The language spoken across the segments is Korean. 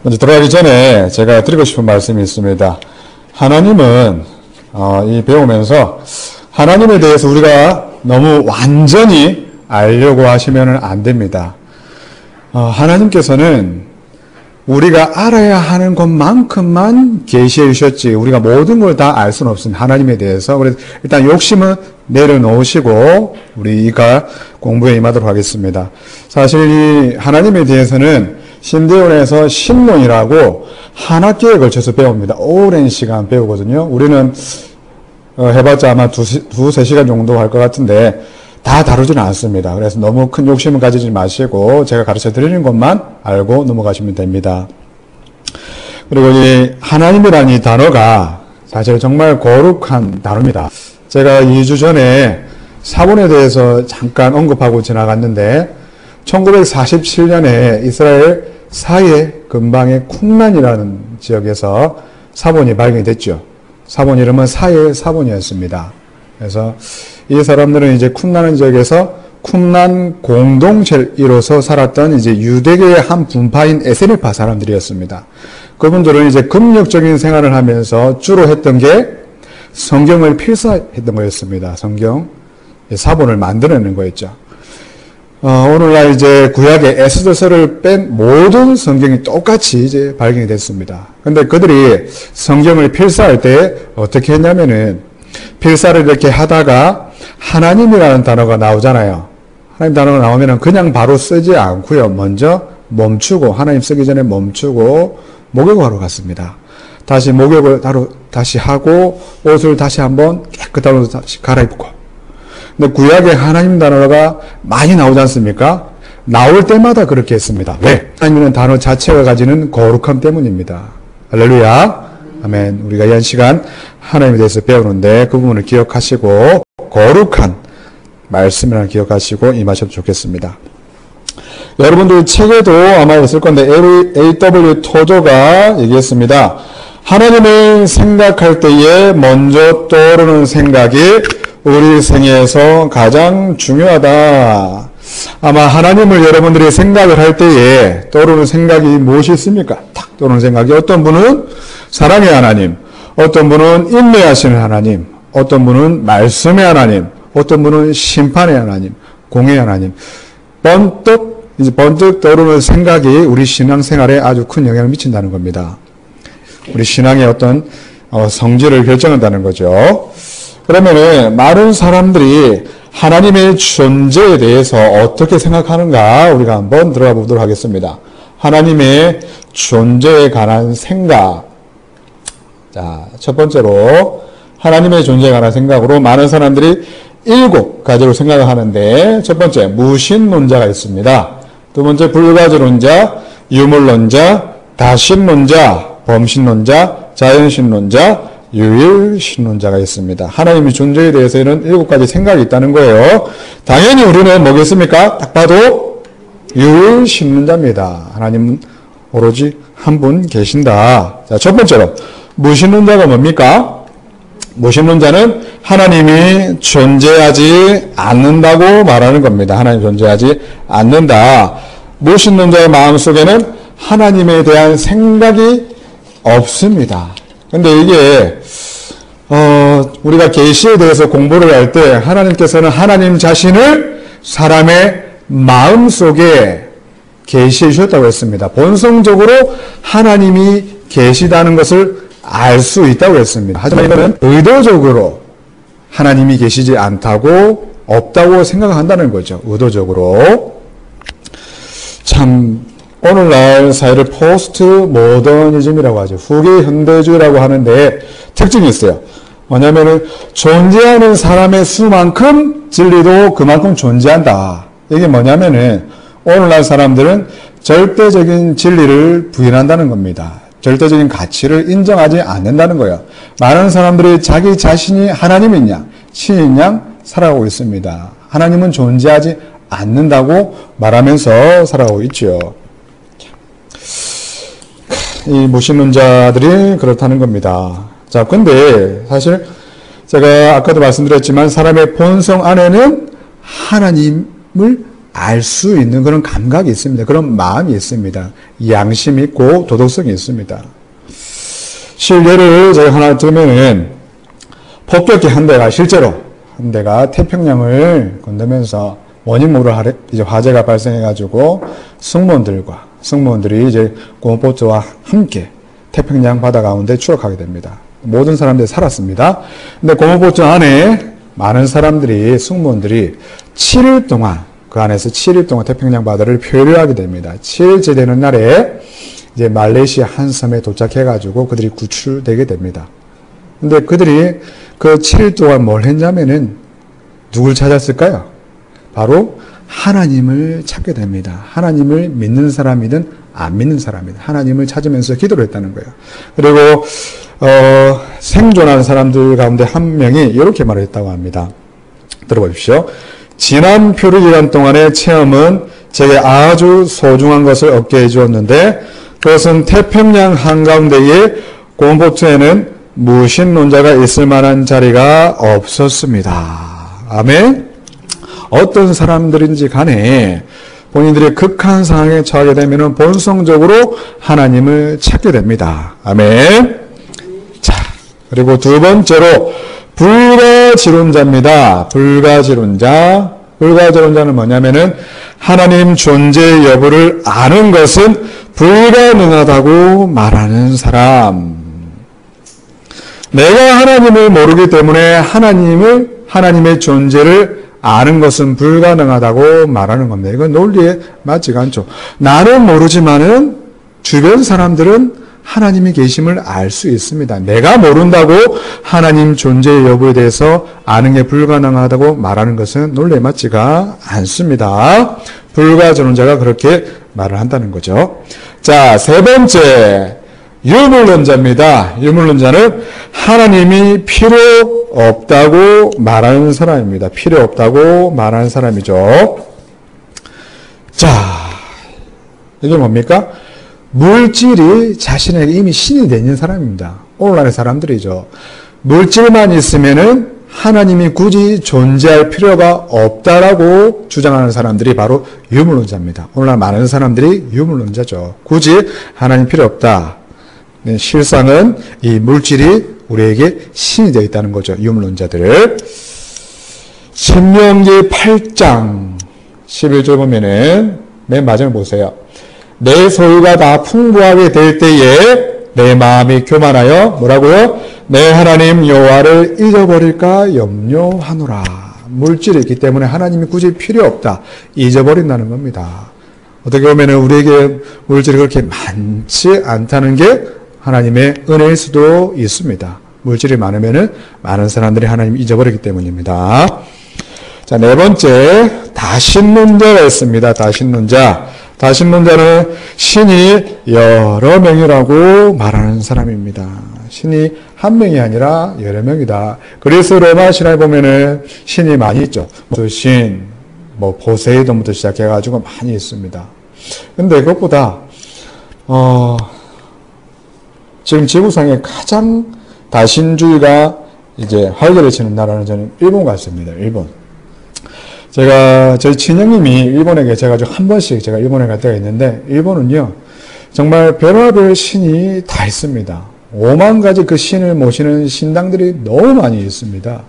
먼저 들어가기 전에 제가 드리고 싶은 말씀이 있습니다. 하나님은 이 배우면서 하나님에 대해서 우리가 너무 완전히 알려고 하시면 안 됩니다. 하나님께서는 우리가 알아야 하는 것만큼만 계시해 주셨지 우리가 모든 걸 다 알 수는 없습니다. 하나님에 대해서. 그래서 일단 욕심은 내려놓으시고 우리가 공부에 임하도록 하겠습니다. 사실 이 하나님에 대해서는 신대원에서 신론이라고 한 학기에 걸쳐서 배웁니다. 오랜 시간 배우거든요. 우리는 해봤자 아마 두세 시간 정도 할 것 같은데 다 다루지는 않습니다. 그래서 너무 큰 욕심을 가지지 마시고 제가 가르쳐 드리는 것만 알고 넘어가시면 됩니다. 그리고 이 하나님이라는 이 단어가 사실 정말 거룩한 단어입니다. 제가 2주 전에 사본에 대해서 잠깐 언급하고 지나갔는데 1947년에 이스라엘 사해 근방의 쿰란이라는 지역에서 사본이 발견이 됐죠. 사본 이름은 사해 사본이었습니다. 그래서 이 사람들은 이제 쿰란 지역에서 쿰란 공동체를 이뤄서 살았던 이제 유대교의 한 분파인 에세네파 사람들이었습니다. 그분들은 이제 금욕적인 생활을 하면서 주로 했던 게 성경을 필사했던 거였습니다. 성경 사본을 만들어내는 거였죠. 오늘날 이제 구약의 에스더서를 뺀 모든 성경이 똑같이 이제 발견이 됐습니다. 근데 그들이 성경을 필사할 때 어떻게 했냐면은 필사를 이렇게 하다가 하나님이라는 단어가 나오잖아요. 하나님 단어가 나오면은 그냥 바로 쓰지 않고요. 먼저 멈추고 하나님 쓰기 전에 멈추고 목욕을 하러 갔습니다. 다시 목욕을 다시 하고 옷을 다시 한번 깨끗한 옷을 다시 갈아입고. 근데 구약에 하나님 단어가 많이 나오지 않습니까? 나올 때마다 그렇게 했습니다. 왜? 하나님이라는 단어 자체가 가지는 거룩함 때문입니다. 할렐루야. 아멘. 우리가 이 시간 하나님에 대해서 배우는데 그 부분을 기억하시고 거룩한 말씀이라는 기억하시고 임하셔도 좋겠습니다. 여러분들 책에도 아마 있을 건데 A.W. 토저가 얘기했습니다. 하나님을 생각할 때에 먼저 떠오르는 생각이 우리 생애에서 가장 중요하다. 아마 하나님을 여러분들이 생각을 할 때에 떠오르는 생각이 무엇이 있습니까? 탁 떠오르는 생각이 어떤 분은 사랑의 하나님, 어떤 분은 인내하시는 하나님, 어떤 분은 말씀의 하나님, 어떤 분은 심판의 하나님, 공의 하나님. 번뜩 떠오르는 생각이 우리 신앙생활에 아주 큰 영향을 미친다는 겁니다. 우리 신앙의 어떤 성질을 결정한다는 거죠. 그러면은 많은 사람들이 하나님의 존재에 대해서 어떻게 생각하는가 우리가 한번 들어가 보도록 하겠습니다. 하나님의 존재에 관한 생각. 자, 첫 번째로 하나님의 존재에 관한 생각으로 많은 사람들이 7가지로 생각을 하는데 첫 번째 무신론자가 있습니다. 두 번째 불가지론자, 유물론자, 다신론자, 범신론자, 자연신론자, 유일신론자가 있습니다. 하나님의 존재에 대해서 이런 7가지 생각이 있다는 거예요. 당연히 우리는 뭐겠습니까? 딱 봐도 유일신론자입니다. 하나님은 오로지 한 분 계신다. 자, 첫 번째로 무신론자가 뭡니까? 무신론자는 하나님이 존재하지 않는다고 말하는 겁니다. 하나님 존재하지 않는다. 무신론자의 마음속에는 하나님에 대한 생각이 없습니다. 근데 이게 우리가 계시에 대해서 공부를 할 때 하나님께서는 하나님 자신을 사람의 마음속에 계시해 주셨다고 했습니다. 본성적으로 하나님이 계시다는 것을 알 수 있다고 했습니다. 하지만 이거는 의도적으로 하나님이 계시지 않다고 없다고 생각한다는 거죠. 의도적으로. 참 오늘날 사회를 포스트 모더니즘이라고 하죠. 후기 현대주의라고 하는데 특징이 있어요. 뭐냐면은 존재하는 사람의 수만큼 진리도 그만큼 존재한다. 이게 뭐냐면은 오늘날 사람들은 절대적인 진리를 부인한다는 겁니다. 절대적인 가치를 인정하지 않는다는 거예요. 많은 사람들이 자기 자신이 하나님인 양, 신인 양 살아가고 있습니다. 하나님은 존재하지 않는다고 말하면서 살아가고 있죠. 이 무신론자들이 그렇다는 겁니다. 자, 근데 사실 제가 아까도 말씀드렸지만 사람의 본성 안에는 하나님을 알 수 있는 그런 감각이 있습니다. 그런 마음이 있습니다. 양심이 있고 도덕성이 있습니다. 실례를 제가 하나 들면은 폭격기 한 대가 실제로 한 대가 태평양을 건너면서 원인 모를 이제 화재가 발생해가지고 승무원들이 이제 고무보트와 함께 태평양 바다 가운데 추락하게 됩니다. 모든 사람들이 살았습니다. 근데 고무보트 안에 많은 사람들이, 승무원들이 7일 동안, 그 안에서 7일 동안 태평양 바다를漂流하게 됩니다. 7일째 되는 날에 이제 말레이시아 한 섬에 도착해가지고 그들이 구출되게 됩니다. 근데 그들이 그 7일 동안 뭘 했냐면은 누굴 찾았을까요? 바로 하나님을 찾게 됩니다. 하나님을 믿는 사람이든 안 믿는 사람이든 하나님을 찾으면서 기도를 했다는 거예요. 그리고 생존한 사람들 가운데 한 명이 이렇게 말을 했다고 합니다. 들어보십시오. 지난 표류 기간 동안의 체험은 제게 아주 소중한 것을 얻게 해주었는데 그것은 태평양 한가운데에 고무보트에는 무신론자가 있을 만한 자리가 없었습니다. 아멘. 어떤 사람들인지 간에 본인들이 극한 상황에 처하게 되면 본성적으로 하나님을 찾게 됩니다. 아멘. 자, 그리고 두 번째로 불가지론자입니다. 불가지론자는 뭐냐면은 하나님 존재 여부를 아는 것은 불가능하다고 말하는 사람. 내가 하나님을 모르기 때문에 하나님의 존재를 아는 것은 불가능하다고 말하는 겁니다. 이건 논리에 맞지가 않죠. 나는 모르지만은 주변 사람들은 하나님의 계심을 알 수 있습니다. 내가 모른다고 하나님 존재의 여부에 대해서 아는 게 불가능하다고 말하는 것은 논리에 맞지가 않습니다. 불가지론자가 그렇게 말을 한다는 거죠. 자, 세 번째. 유물론자입니다. 유물론자는 하나님이 필요 없다고 말하는 사람입니다. 필요 없다고 말하는 사람이죠. 자, 이게 뭡니까? 물질이 자신에게 이미 신이 되어 있는 사람입니다. 오늘날의 사람들이죠. 물질만 있으면은 하나님이 굳이 존재할 필요가 없다라고 주장하는 사람들이 바로 유물론자입니다. 오늘날 많은 사람들이 유물론자죠. 굳이 하나님 필요 없다. 실상은 이 물질이 우리에게 신이 되어 있다는 거죠. 유물론자들. 신명기 8장 11절 보면은 맨 마지막을 보세요. 내 소유가 다 풍부하게 될 때에 내 마음이 교만하여 뭐라고요? 내 하나님 여호와를 잊어버릴까 염려하노라. 물질이 있기 때문에 하나님이 굳이 필요 없다. 잊어버린다는 겁니다. 어떻게 보면은 우리에게 물질이 그렇게 많지 않다는 게 하나님의 은혜일 수도 있습니다. 물질이 많으면은 많은 사람들이 하나님을 잊어버리기 때문입니다. 자, 네 번째, 다신론자가 있습니다. 다신론자는 신이 여러 명이라고 말하는 사람입니다. 신이 한 명이 아니라 여러 명이다. 그래서 로마 신화에 보면은 신이 많이 있죠. 신, 포세이돈부터 시작해가지고 많이 있습니다. 근데 그것보다, 지금 지구상에 가장 다신주의가 이제 활개를 치는 나라는 저는 일본 같습니다. 일본. 저희 친형님이 일본에 계셔가지고 한 번씩 제가 일본에 갈 때가 있는데, 일본은요, 정말 별의별 신이 다 있습니다. 5만 가지 그 신을 모시는 신당들이 너무 많이 있습니다.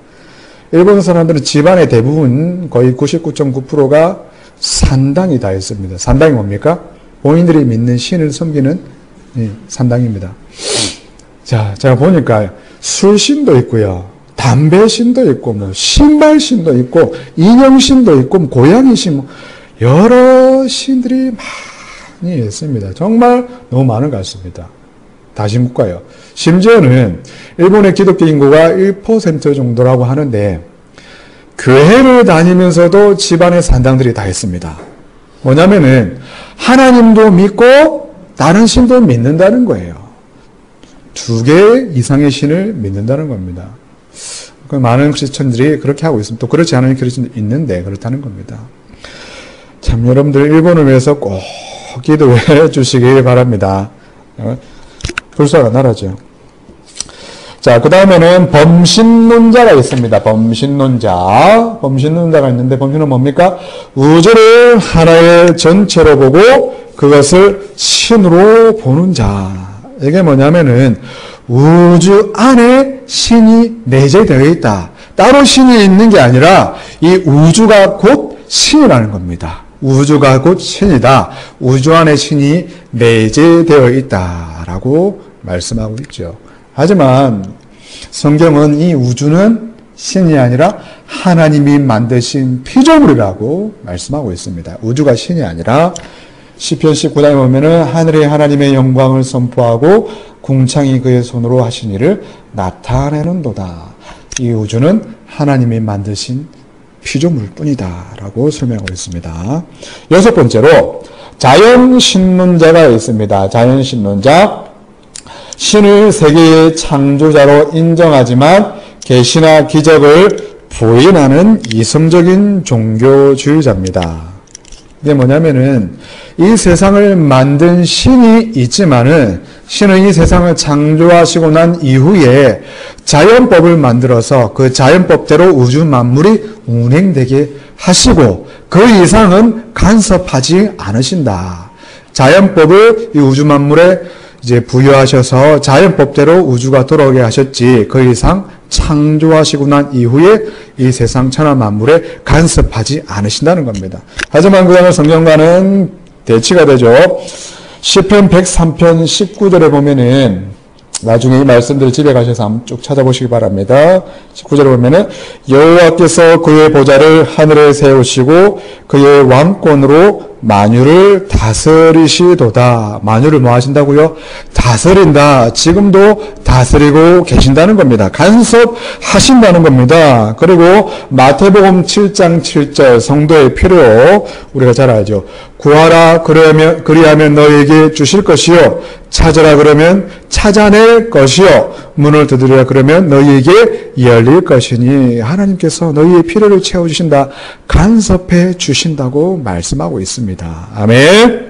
일본 사람들은 집안의 대부분 거의 99.9%가 산당이 다 있습니다. 산당이 뭡니까? 본인들이 믿는 신을 섬기는 산당입니다. 자, 제가 보니까 술신도 있고요. 담배신도 있고, 신발신도 있고, 인형신도 있고, 고양이신, 여러 신들이 많이 있습니다. 정말 너무 많은 것 같습니다. 다신국가요. 심지어는 일본의 기독교 인구가 1% 정도라고 하는데, 교회를 다니면서도 집안의 산당들이 다 있습니다. 뭐냐면은, 하나님도 믿고, 다른 신도 믿는다는 거예요. 2개 이상의 신을 믿는다는 겁니다. 많은 크리스천들이 그렇게 하고 있습니다. 또 그렇지 않은 크리스천도 있는데 그렇다는 겁니다. 참 여러분들 일본을 위해서 꼭 기도해 주시길 바랍니다. 불쌍한 나라죠. 자, 그 다음에는 범신론자가 있습니다. 범신론자가 있는데, 범신은 뭡니까? 우주를 하나의 전체로 보고 그것을 신으로 보는 자. 이게 뭐냐면은 우주 안에 신이 내재되어 있다. 따로 신이 있는 게 아니라 이 우주가 곧 신이라는 겁니다. 우주가 곧 신이다. 우주 안에 신이 내재되어 있다라고 말씀하고 있죠. 하지만 성경은 이 우주는 신이 아니라 하나님이 만드신 피조물이라고 말씀하고 있습니다. 우주가 신이 아니라 시편 19장에 보면은 하늘에 하나님의 영광을 선포하고 궁창이 그의 손으로 하신 일을 나타내는도다. 이 우주는 하나님이 만드신 피조물 뿐이다 라고 설명하고 있습니다. 여섯 번째로 자연신론자가 있습니다. 자연신론자, 신을 세계의 창조자로 인정하지만 계시나 기적을 부인하는 이성적인 종교주의자입니다. 이게 뭐냐면은 이 세상을 만든 신이 있지만은 신은 이 세상을 창조하시고 난 이후에 자연법을 만들어서 그 자연법대로 우주 만물이 운행되게 하시고 그 이상은 간섭하지 않으신다. 자연법을 이 우주 만물에 이제 부여하셔서 자연법대로 우주가 돌아오게 하셨지 그 이상 창조하시고 난 이후에 이 세상 천하 만물에 간섭하지 않으신다는 겁니다. 하지만 그거는 성경과는 대치가 되죠. 시편 103편 19절에 보면은 나중에 이 말씀들을 집에 가셔서 한번 쭉 찾아보시기 바랍니다. 19절에 보면은 여호와께서 그의 보좌를 하늘에 세우시고 그의 왕권으로 만유를 다스리시도다. 만유를 뭐 하신다고요? 다스린다. 지금도 다스리고 계신다는 겁니다. 간섭하신다는 겁니다. 그리고 마태복음 7장 7절 성도의 필요 우리가 잘 알죠. 구하라 그리하면 너에게 주실 것이요 찾으라 그러면 찾아낼 것이요 문을 두드리라 그러면 너희에게 열릴 것이니 하나님께서 너희의 필요를 채워주신다. 간섭해 주신다고 말씀하고 있습니다. 아멘.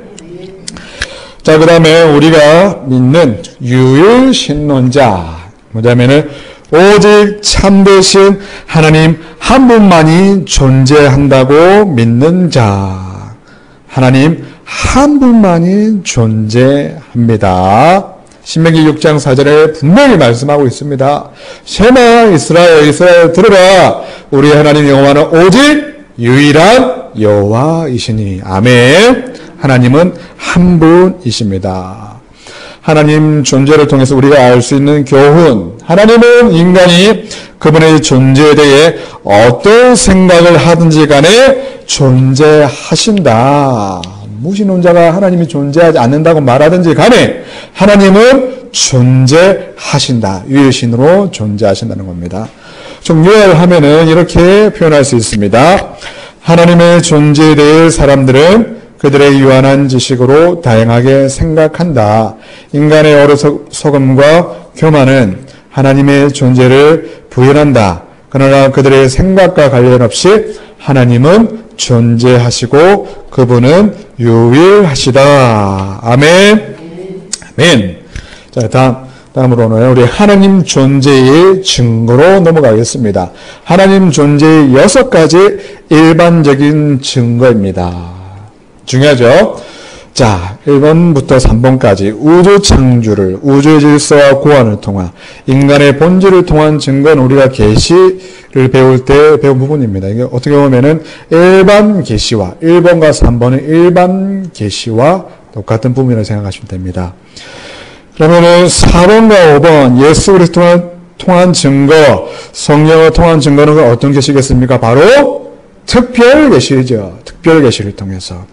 자, 그 다음에 우리가 믿는 유일신론자 뭐냐면은 오직 참되신 하나님 한 분만이 존재한다고 믿는 자. 하나님 한 분만이 존재합니다. 신명기 6장 4절에 분명히 말씀하고 있습니다. 쉐마 이스라엘 들으라. 우리 하나님 여호와는 오직 유일한 여호와이시니. 아멘. 하나님은 한 분이십니다. 하나님 존재를 통해서 우리가 알 수 있는 교훈. 하나님은 인간이 그분의 존재에 대해 어떤 생각을 하든지 간에 존재하신다. 무신론자가 하나님이 존재하지 않는다고 말하든지 간에 하나님은 존재하신다. 유일신으로 존재하신다는 겁니다. 좀 요약하면은 이렇게 표현할 수 있습니다. 하나님의 존재에 대해 사람들은 그들의 유한한 지식으로 다양하게 생각한다. 인간의 어리석음과 교만은 하나님의 존재를 부인한다. 그러나 그들의 생각과 관련 없이 하나님은 존재하시고 그분은 유일하시다. 아멘. 아멘. 자, 다음으로는 우리 하나님 존재의 증거로 넘어가겠습니다. 하나님 존재의 6가지 일반적인 증거입니다. 중요하죠? 자, 1번부터 3번까지 우주 창조를, 우주의 질서와 고안을 통한 인간의 본질을 통한 증거는 우리가 계시를 배울 때 배운 부분입니다. 이게 어떻게 보면은 일반 계시와 1번과 3번은 일반 계시와 똑같은 부분이라고 생각하시면 됩니다. 그러면은 4번과 5번 예수 그리스도를 통한 증거, 성령을 통한 증거는 어떤 계시겠습니까? 바로 특별 계시죠. 특별 계시를 통해서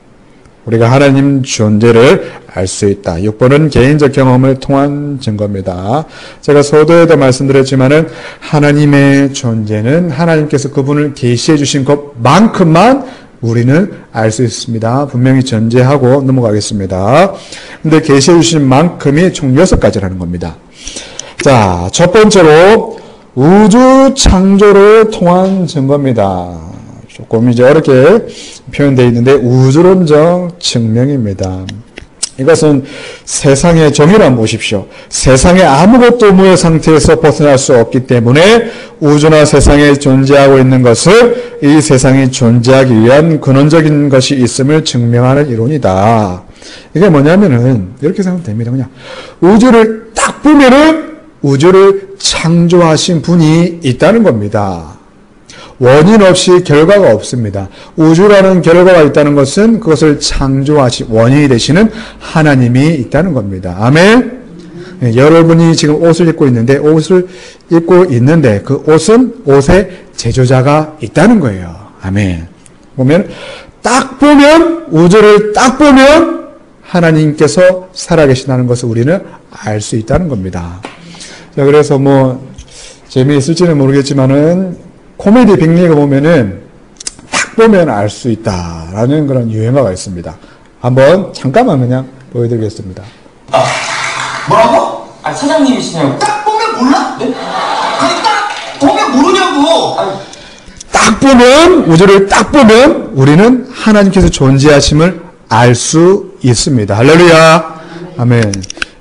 우리가 하나님 존재를 알 수 있다. 6번은 개인적 경험을 통한 증거입니다. 제가 서두에도 말씀드렸지만은 하나님의 존재는 하나님께서 그분을 계시해 주신 것만큼만 우리는 알 수 있습니다. 분명히 전제하고 넘어가겠습니다. 근데 계시해 주신 만큼이 총 6가지라는 겁니다. 자, 첫 번째로 우주 창조를 통한 증거입니다. 조금 이제 어렵게 표현되어 있는데 우주론적 증명입니다. 이것은 세상의 정의란 보십시오. 세상에 아무것도 무의 상태에서 벗어날 수 없기 때문에 우주나 세상에 존재하고 있는 것을 이 세상이 존재하기 위한 근원적인 것이 있음을 증명하는 이론이다. 이게 뭐냐면은 이렇게 생각하면 됩니다. 그냥 우주를 딱 보면은 우주를 창조하신 분이 있다는 겁니다. 원인 없이 결과가 없습니다. 우주라는 결과가 있다는 것은 그것을 창조하신 원인이 되시는 하나님이 있다는 겁니다. 아멘. 네, 여러분이 지금 옷을 입고 있는데 그 옷은 옷의 제조자가 있다는 거예요. 아멘. 딱 보면 우주를 딱 보면 하나님께서 살아계신다는 것을 우리는 알 수 있다는 겁니다. 자, 그래서 재미있을지는 모르겠지만은 코미디 빅리그 보면은 딱 보면 알 수 있다라는 그런 유행어가 있습니다. 한번 잠깐만 그냥 보여드리겠습니다. 뭐라고? 사장님이시냐고. 딱 보면 몰라? 네? 아니 딱 보면 모르냐고. 딱 보면 우주를 딱 보면 우리는 하나님께서 존재하심을 알 수 있습니다. 할렐루야. 아멘.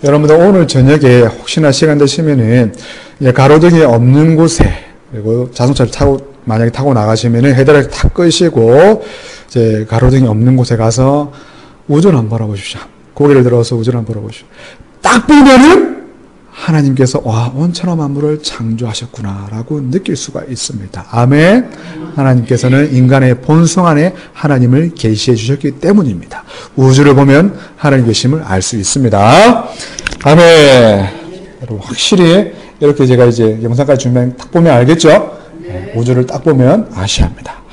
여러분들 오늘 저녁에 혹시나 시간 되시면은 가로등이 없는 곳에 그리고 자동차를 만약에 타고 나가시면은 헤드라이트 탁 끄시고 이제 가로등이 없는 곳에 가서 우주를 한번 바라보십시오. 고개를 들어서 우주를 한번 바라보십시오. 딱 보면은 하나님께서 온천하 만물을 창조하셨구나라고 느낄 수가 있습니다. 아멘. 하나님께서는 인간의 본성 안에 하나님을 계시해 주셨기 때문입니다. 우주를 보면 하나님 계심을 알 수 있습니다. 아멘. 여러분 확실히 이렇게 제가 이제 영상까지 준비하면 딱 보면 알겠죠? 우주를 딱 보면 아셔야 합니다.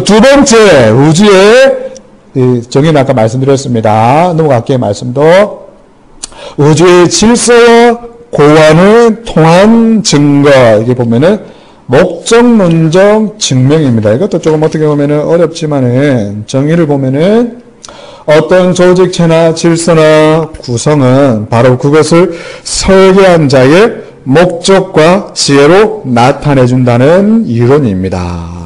두 번째 우주의 정의는 아까 말씀드렸습니다. 넘어갈게요. 말씀도. 우주의 질서와 고안을 통한 증거, 이게 보면은 목적론적 증명입니다. 이것도 조금 어떻게 보면은 어렵지만은 정의를 보면은 어떤 조직체나 질서나 구성은 바로 그것을 설계한 자의 목적과 지혜로 나타내준다는 이론입니다.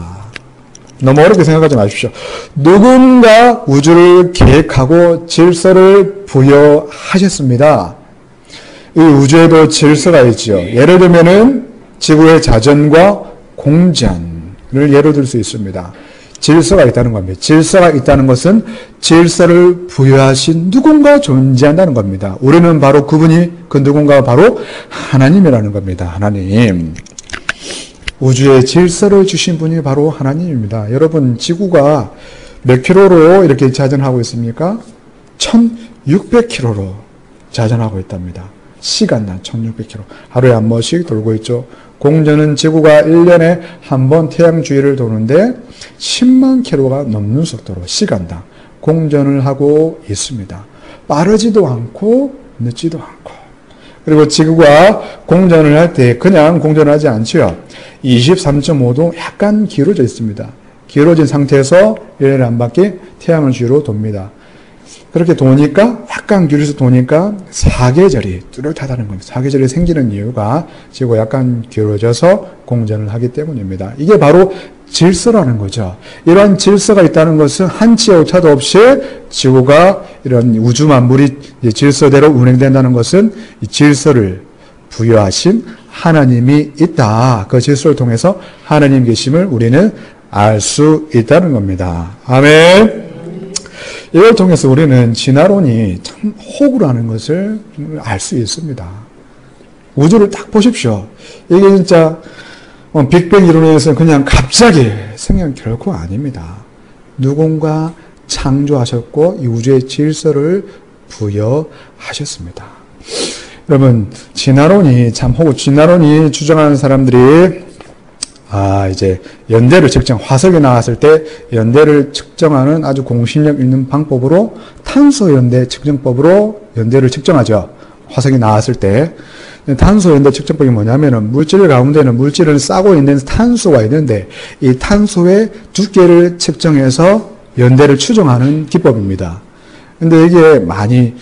너무 어렵게 생각하지 마십시오. 누군가 우주를 계획하고 질서를 부여하셨습니다. 이 우주에도 질서가 있죠. 예를 들면은 지구의 자전과 공전을 예로 들 수 있습니다. 질서가 있다는 겁니다. 질서가 있다는 것은 질서를 부여하신 누군가 존재한다는 겁니다. 우리는 바로 그 누군가가 바로 하나님이라는 겁니다. 하나님. 우주의 질서를 주신 분이 바로 하나님입니다. 여러분, 지구가 몇 킬로로 이렇게 자전하고 있습니까? 1600킬로로 자전하고 있답니다. 시간당 1600킬로. 하루에 한 번씩 돌고 있죠. 공전은 지구가 1년에 한 번 태양 주위를 도는데 10만 킬로가 넘는 속도로 시간당 공전을 하고 있습니다. 빠르지도 않고 늦지도 않고. 그리고 지구가 공전을 할 때 그냥 공전을 하지 않지요. 23.5도 약간 기울어져 있습니다. 기울어진 상태에서 1년에 한 바퀴 태양을 주위로 돕니다. 그렇게 도니까 약간 기울여서 도니까 사계절이 뚜렷하다는 겁니다. 사계절이 생기는 이유가 지구가 약간 기울어져서 공전을 하기 때문입니다. 이게 바로 질서라는 거죠. 이러한 질서가 있다는 것은 한치의 오차도 없이 지구가 이런 우주 만물이 질서대로 운행된다는 것은 이 질서를 부여하신 하나님이 있다. 그 질서를 통해서 하나님 계심을 우리는 알 수 있다는 겁니다. 아멘. 이걸 통해서 우리는 진화론이 참 호구라는 것을 알 수 있습니다. 우주를 딱 보십시오. 이게 진짜 빅뱅 이론에서는 그냥 갑자기 생긴 결코 아닙니다. 누군가 창조하셨고 이 우주의 질서를 부여하셨습니다. 여러분, 진화론이 참 호구, 진화론이 주장하는 사람들이 이제 연대를 화석이 나왔을 때 연대를 측정하는 아주 공신력 있는 방법으로 탄소 연대 측정법으로 연대를 측정하죠. 화석이 나왔을 때. 탄소 연대 측정법이 뭐냐면은 물질 가운데는 물질을 싸고 있는 탄소가 있는데 이 탄소의 두께를 측정해서 연대를 추정하는 기법입니다. 근데 이게 많이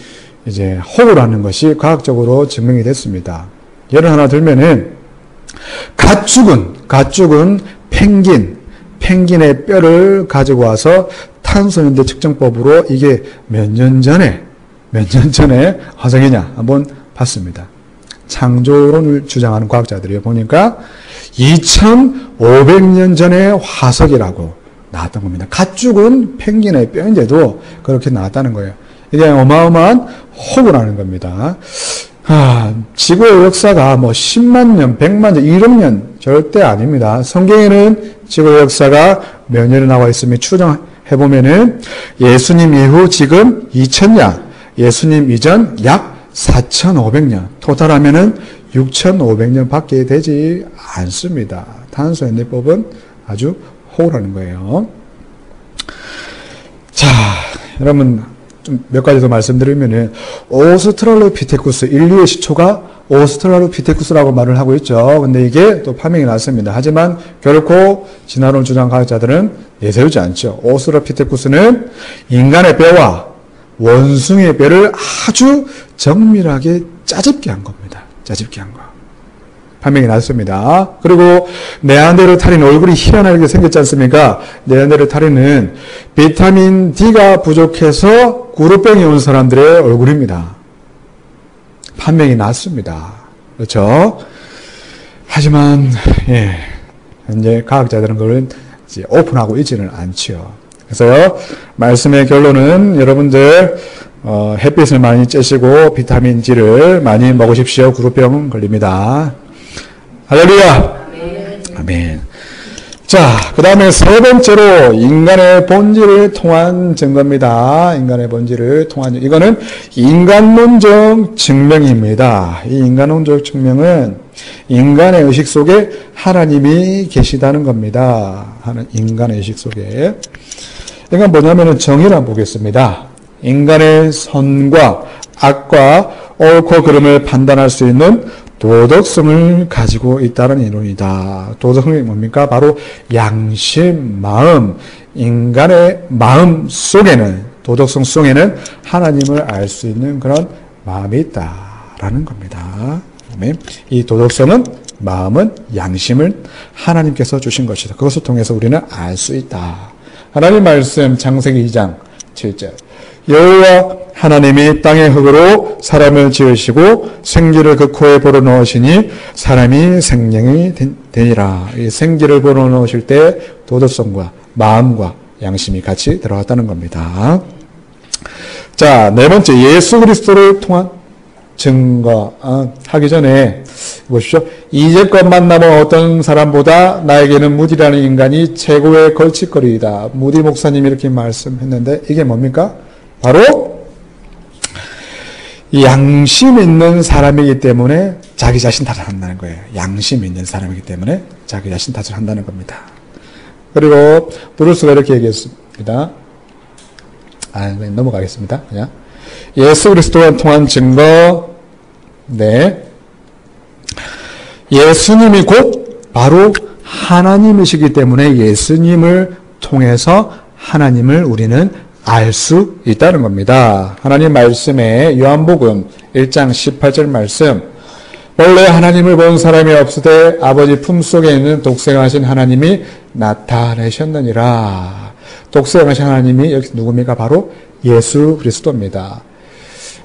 이제 호구라는 것이 과학적으로 증명이 됐습니다. 예를 하나 들면은 가축은 펭귄의 뼈를 가지고 와서 탄소 연대 측정법으로 이게 몇 년 전에 몇 년 전에 화석이냐 한번 봤습니다. 창조론을 주장하는 과학자들이 보니까 2500년 전에 화석이라고 나왔던 겁니다. 갓 죽은 펭귄의 뼈인데도 그렇게 나왔다는 거예요. 이게 어마어마한 호구라는 겁니다. 지구의 역사가 뭐 10만 년, 100만 년, 1억 년 절대 아닙니다. 성경에는 지구의 역사가 몇 년이 나와 있으면 추정해보면은 예수님 이후 지금 2000년, 예수님 이전 약 4,500년, 토탈하면은 6,500년 밖에 되지 않습니다. 탄소연리법은 아주 호구라는 거예요. 자, 여러분 좀 몇 가지 더 말씀드리면은 오스트랄로피테쿠스, 인류의 시초가 오스트랄로피테쿠스라고 말을 하고 있죠. 근데 이게 또 파명이 났습니다. 하지만 결코 진화론 주장 과학자들은 내세우지 않죠. 오스트랄로피테쿠스는 인간의 뼈와 원숭이의 뼈를 아주 정밀하게 짜집게 한 겁니다. 짜집게 한 거. 판명이 났습니다. 그리고 네안데르탈인 얼굴이 희한하게 생겼지 않습니까? 네안데르탈인은 비타민 D가 부족해서 구루병이 온 사람들의 얼굴입니다. 판명이 났습니다. 그렇죠? 하지만 현재 과학자들은 그걸 이제 오픈하고 있지는 않죠. 그래서요, 말씀의 결론은 여러분들 햇빛을 많이 쬐시고 비타민 D를 많이 먹으십시오. 구루병 걸립니다. 할렐루야! 아멘. 자, 그 다음에 세 번째로 인간의 본질을 통한 증거입니다. 인간의 본질을 통한 증거. 이거는 인간론적 증명입니다. 이 인간론적 증명은 인간의 의식 속에 하나님이 계시다는 겁니다. 인간의 의식 속에. 이건 뭐냐면은 정의를 한번 보겠습니다. 인간의 선과 악과 옳고 그름을 판단할 수 있는 도덕성을 가지고 있다는 이론이다. 도덕성이 뭡니까? 바로 양심, 마음, 인간의 마음 속에는, 도덕성 속에는 하나님을 알 수 있는 그런 마음이 있다라는 겁니다. 이 도덕성은, 마음은, 양심을 하나님께서 주신 것이다. 그것을 통해서 우리는 알 수 있다. 하나님 말씀 창세기 2장 7절. 여호와 하나님이 땅의 흙으로 사람을 지으시고 생기를 그 코에 불어넣으시니 사람이 생명이 되니라. 이 생기를 불어넣으실 때 도덕성과 마음과 양심이 같이 들어갔다는 겁니다. 자, 네 번째, 예수 그리스도를 통한 증거 하기 전에 보십시오. 이제껏 만나본 어떤 사람보다 나에게는 무디라는 인간이 최고의 걸칫거리이다. 무디 목사님이 이렇게 말씀했는데 이게 뭡니까? 바로 양심 있는 사람이기 때문에 자기 자신 탓을 한다는 거예요. 양심 있는 사람이기 때문에 자기 자신 탓을 한다는 겁니다. 그리고 브루스가 이렇게 얘기했습니다. 넘어가겠습니다. 그냥 예수 그리스도와 통한 증거. 네, 예수님이 곧 바로 하나님이시기 때문에 예수님을 통해서 하나님을 우리는 알 수 있다는 겁니다. 하나님 말씀에 요한복음 1장 18절 말씀, 원래 하나님을 본 사람이 없으되 아버지 품속에 있는 독생하신 하나님이 나타내셨느니라. 독생하신 하나님이 여기 누굽니까? 바로 예수 그리스도입니다.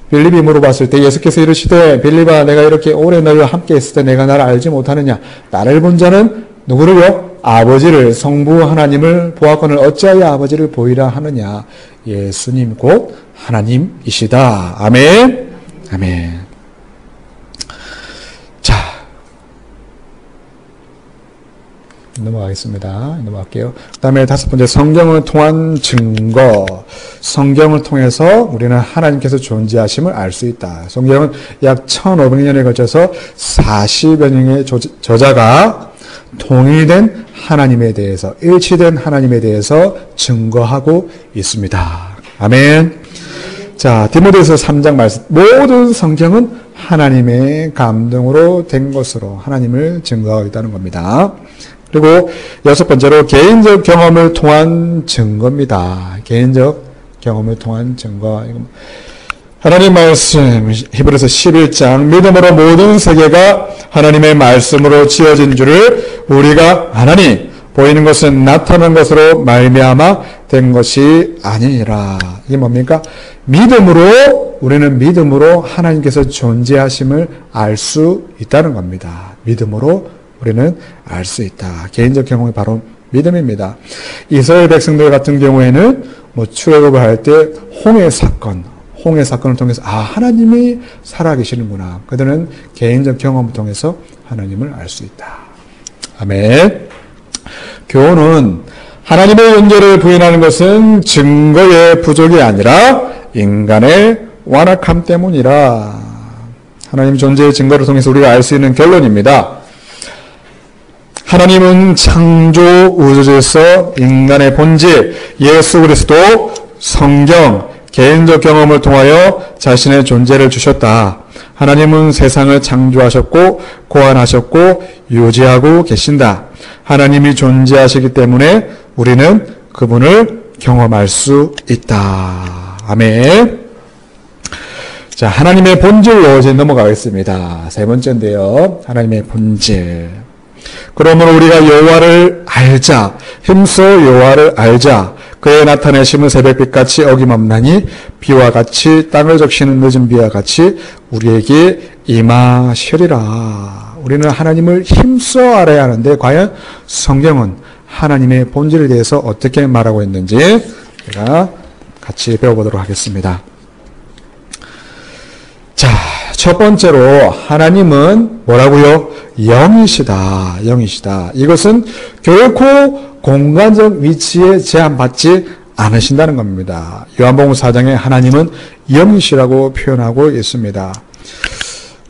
빌립이 물어봤을 때 예수께서 이르시되 빌립아, 내가 이렇게 오래 너희와 함께 있을 때 내가 나를 알지 못하느냐? 나를 본 자는 누구를요? 아버지를, 성부 하나님을 보았거늘 어찌하여 아버지를 보이라 하느냐? 예수님 곧 하나님이시다. 아멘. 아멘. 자, 넘어가겠습니다. 넘어갈게요. 그 다음에 다섯 번째, 성경을 통한 증거. 성경을 통해서 우리는 하나님께서 존재하심을 알 수 있다. 성경은 약 1500년에 걸쳐서 40여 명의 저자가 통일된 하나님에 대해서, 일치된 하나님에 대해서 증거하고 있습니다. 아멘. 자, 디모데후서 3장 말씀. 모든 성경은 하나님의 감동으로 된 것으로 하나님을 증거하고 있다는 겁니다. 그리고 여섯 번째로 개인적 경험을 통한 증거입니다. 개인적 경험을 통한 증거. 하나님 말씀, 히브리서 11장, 믿음으로 모든 세계가 하나님의 말씀으로 지어진 줄을 우리가 아나니 보이는 것은 나타난 것으로 말미암아 된 것이 아니니라. 이게 뭡니까? 믿음으로, 우리는 믿음으로 하나님께서 존재하심을 알 수 있다는 겁니다. 믿음으로 우리는 알 수 있다. 개인적 경험이 바로 믿음입니다. 이스라엘 백성들 같은 경우에는 출애굽을 할 때 홍해 사건을 통해서 하나님이 살아계시는구나. 그들은 개인적 경험을 통해서 하나님을 알 수 있다. 아멘. 교훈은 하나님의 존재를 부인하는 것은 증거의 부족이 아니라 인간의 완악함 때문이라. 하나님 존재의 증거를 통해서 우리가 알 수 있는 결론입니다. 하나님은 창조 우주에서 인간의 본질, 예수 그리스도, 성경, 개인적 경험을 통하여 자신의 존재를 주셨다. 하나님은 세상을 창조하셨고 고안하셨고 유지하고 계신다. 하나님이 존재하시기 때문에 우리는 그분을 경험할 수 있다. 아멘. 자, 하나님의 본질로 이제 넘어가겠습니다. 세 번째인데요. 하나님의 본질. 그러므로 우리가 여호와를 알자. 힘써 여호와를 알자. 그의 나타내심은 새벽빛같이 어김없나니 비와 같이 땅을 적시는 늦은 비와 같이 우리에게 임하시리라. 우리는 하나님을 힘써 알아야 하는데 과연 성경은 하나님의 본질에 대해서 어떻게 말하고 있는지 우리가 같이 배워보도록 하겠습니다. 자, 첫 번째로 하나님은 뭐라고요? 영이시다. 영이시다. 이것은 결코 공간적 위치에 제한받지 않으신다는 겁니다. 요한복음 4장에 하나님은 영이시라고 표현하고 있습니다.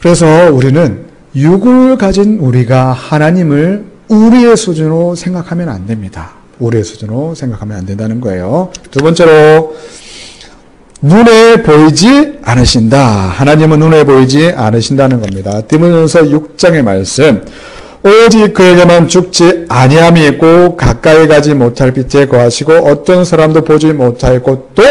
그래서 우리는 육을 가진 우리가 하나님을 우리의 수준으로 생각하면 안 됩니다. 우리의 수준으로 생각하면 안 된다는 거예요. 두 번째로 눈에 보이지 않으신다. 하나님은 눈에 보이지 않으신다는 겁니다. 디모데전서 6장의 말씀. 오직 그에게만 죽지 아니함이 있고 가까이 가지 못할 빛에 거하시고 어떤 사람도 보지 못할 곳도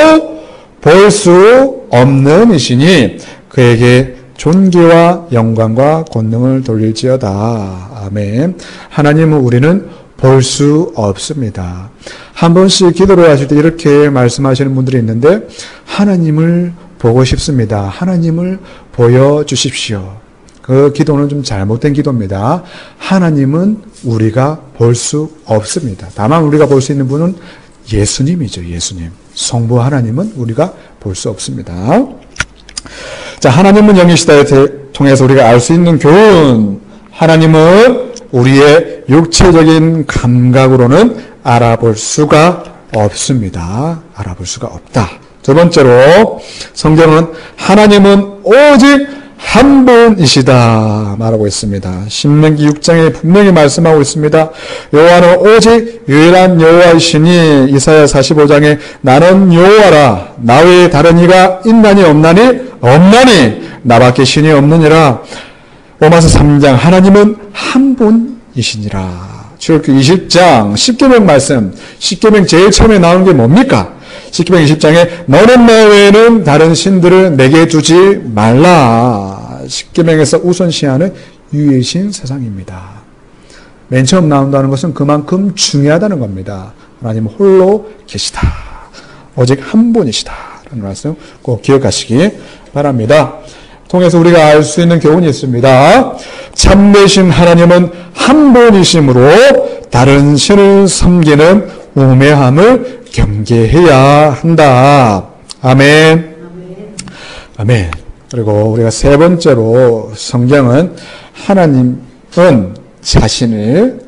볼 수 없는 이시니 그에게 존귀와 영광과 권능을 돌릴지어다. 아멘. 하나님은 우리는 볼 수 없습니다. 한 번씩 기도를 하실 때 이렇게 말씀하시는 분들이 있는데 하나님을 보고 싶습니다. 하나님을 보여주십시오. 그 기도는 좀 잘못된 기도입니다. 하나님은 우리가 볼 수 없습니다. 다만 우리가 볼 수 있는 분은 예수님이죠. 예수님. 성부 하나님은 우리가 볼 수 없습니다. 자, 하나님은 영이시다에 통해서 우리가 알 수 있는 교훈. 하나님은 우리의 육체적인 감각으로는 알아볼 수가 없습니다. 알아볼 수가 없다. 두 번째로 성경은 하나님은 오직 한 분이시다 말하고 있습니다. 신명기 6장에 분명히 말씀하고 있습니다. 여호와는 오직 유일한 여호와이시니 이사야 45장에 나는 여호와라 나 외에 다른 이가 있나니 없나니 나밖에 신이 없느니라. 로마서 3장 하나님은 한 분이시니라. 출애굽기 20장 십계명 말씀, 십계명 제일 처음에 나오는 게 뭡니까? 십계명 20장에 너는 나 외에는 다른 신들을 내게 두지 말라. 십계명에서 우선시하는 유일신 사상입니다. 맨 처음 나온다는 것은 그만큼 중요하다는 겁니다. 하나님은 홀로 계시다. 오직 한 분이시다. 라는 말씀 꼭 기억하시기 바랍니다. 통해서 우리가 알 수 있는 교훈이 있습니다. 참되신 하나님은 한 분이시므로 다른 신을 섬기는 우매함을 경계해야 한다. 아멘. 아멘. 그리고 우리가 세 번째로 성경은 하나님은 자신을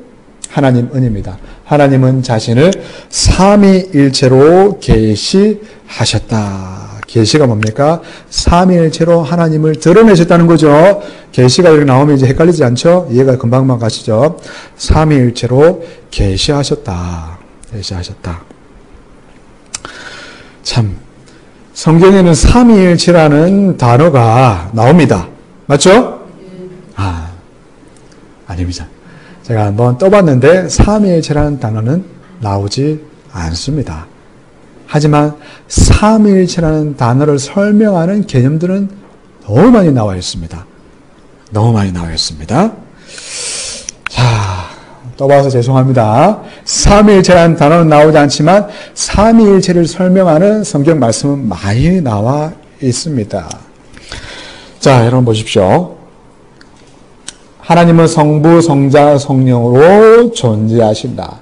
삼위일체로 계시하셨다. 계시가 뭡니까? 삼위일체로 하나님을 드러내셨다는 거죠. 계시가 이렇게 나오면 이제 헷갈리지 않죠? 이해가 금방만 가시죠? 삼위일체로 계시하셨다. 참, 성경에는 삼위일체라는 단어가 나옵니다. 맞죠? 아닙니다. 제가 한번 떠봤는데 삼위일체라는 단어는 나오지 않습니다. 하지만 삼위일체라는 단어를 설명하는 개념들은 너무 많이 나와 있습니다. 자, 떠봐서 죄송합니다. 삼위일체라는 단어는 나오지 않지만 삼위일체를 설명하는 성경 말씀은 많이 나와 있습니다. 자, 여러분 보십시오. 하나님은 성부, 성자, 성령으로 존재하신다.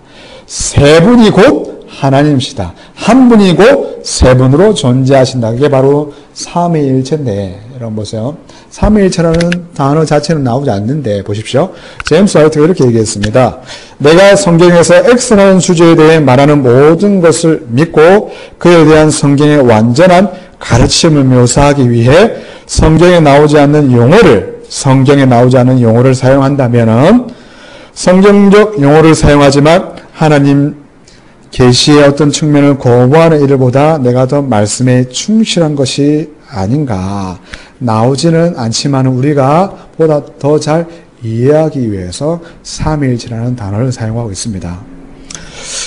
세 분이 곧 하나님이시다. 한 분이 곧 세 분으로 존재하신다. 그게 바로 삼위일체인데, 여러분 보세요. 삼위일체라는 단어 자체는 나오지 않는데 보십시오. 제임스 화이트가 이렇게 얘기했습니다. 내가 성경에서 X라는 주제에 대해 말하는 모든 것을 믿고 그에 대한 성경의 완전한 가르침을 묘사하기 위해 성경에 나오지 않는 용어를 사용한다면은 성경적 용어를 사용하지만 하나님 계시의 어떤 측면을 거부하는 일보다 내가 더 말씀에 충실한 것이 아닌가. 나오지는 않지만 우리가 보다 더 잘 이해하기 위해서 삼위일체라는 단어를 사용하고 있습니다.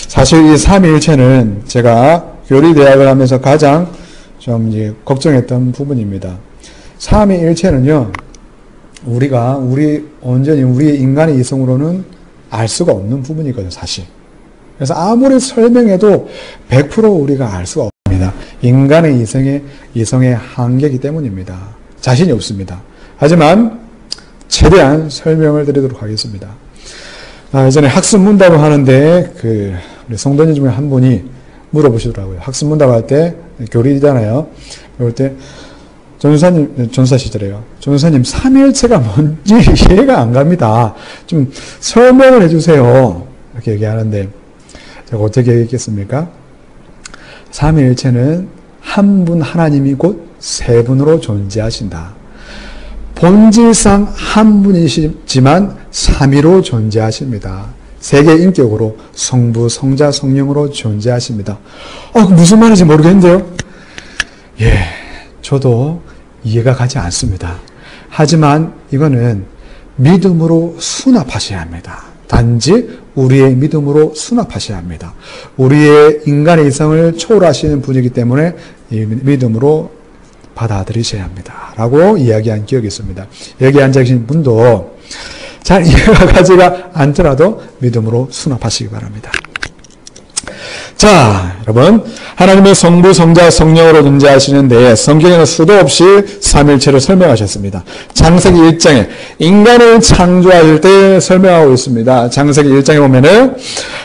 사실 이 삼위일체는 제가 교리대학을 하면서 가장 좀 걱정했던 부분입니다. 삼위일체는요, 온전히 우리의 인간의 이성으로는 알 수가 없는 부분이거든요, 사실. 그래서 아무리 설명해도 100% 우리가 알 수가 없습니다. 인간의 이성의 한계이기 때문입니다. 자신이 없습니다. 하지만 최대한 설명을 드리도록 하겠습니다. 예전에 학습 문답을 하는데 우리 성도님 중에 한 분이 물어보시더라고요. 학습 문답 할 때 교리잖아요. 그럴 때 전사 시절에요. 전사님, 삼위일체가 뭔지 이해가 안 갑니다. 좀 설명을 해주세요. 이렇게 얘기하는데 제가 어떻게 얘기했겠습니까? 삼위일체는 한 분 하나님이 곧 세 분으로 존재하신다. 본질상 한 분이시지만 삼위로 존재하십니다. 세계 인격으로 성부, 성자, 성령으로 존재하십니다. 무슨 말인지 모르겠는데요? 저도 이해가 가지 않습니다. 하지만 이거는 믿음으로 수납하셔야 합니다. 단지 우리의 믿음으로 수납하셔야 합니다. 우리의 인간의 이성을 초월하시는 분이기 때문에 이 믿음으로 받아들이셔야 합니다. 라고 이야기한 기억이 있습니다. 여기 앉아 계신 분도 잘 이해가 가지가 않더라도 믿음으로 수납하시기 바랍니다. 자, 여러분, 하나님의 성부, 성자, 성령으로 존재하시는데 성경에는 수도 없이 삼일체를 설명하셨습니다. 창세기 1장에 인간을 창조하실 때 설명하고 있습니다. 창세기 1장에 보면은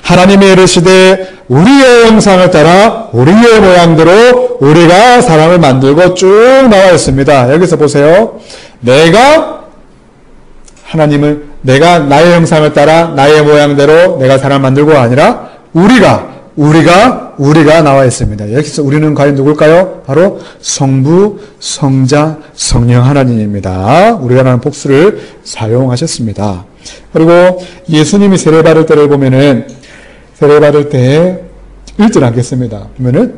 하나님이 이르시되 우리의 형상을 따라 우리의 모양대로 우리가 사람을 만들고 쭉 나와 있습니다. 여기서 보세요. 내가 나의 형상을 따라 나의 모양대로 내가 사람을 만들고가 아니라 우리가 나와 있습니다. 여기서 우리는 과연 누굴까요? 바로 성부, 성자, 성령 하나님입니다. 우리가라는 복수를 사용하셨습니다. 그리고 예수님이 세례받을 때를 보면은 세례받을 때 읽질 않겠습니다. 보면은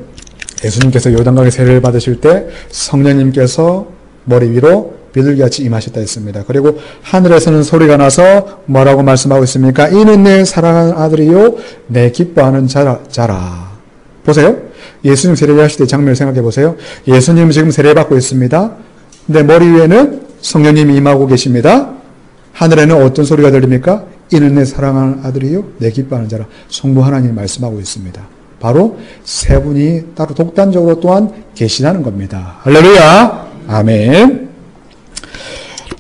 예수님께서 요단강에 세례를 받으실 때 성령님께서 머리 위로 비둘기같이 임하셨다 했습니다. 그리고 하늘에서는 소리가 나서 뭐라고 말씀하고 있습니까? 이는 내 사랑하는 아들이요 내 기뻐하는 자라. 보세요. 예수님 세례하실 때 장면을 생각해 보세요. 예수님은 지금 세례받고 있습니다. 근데 머리 위에는 성령님이 임하고 계십니다. 하늘에는 어떤 소리가 들립니까? 이는 내 사랑하는 아들이요 내 기뻐하는 자라. 성부 하나님이 말씀하고 있습니다. 바로 세 분이 따로 독단적으로 또한 계시다는 겁니다. 할렐루야. 아멘.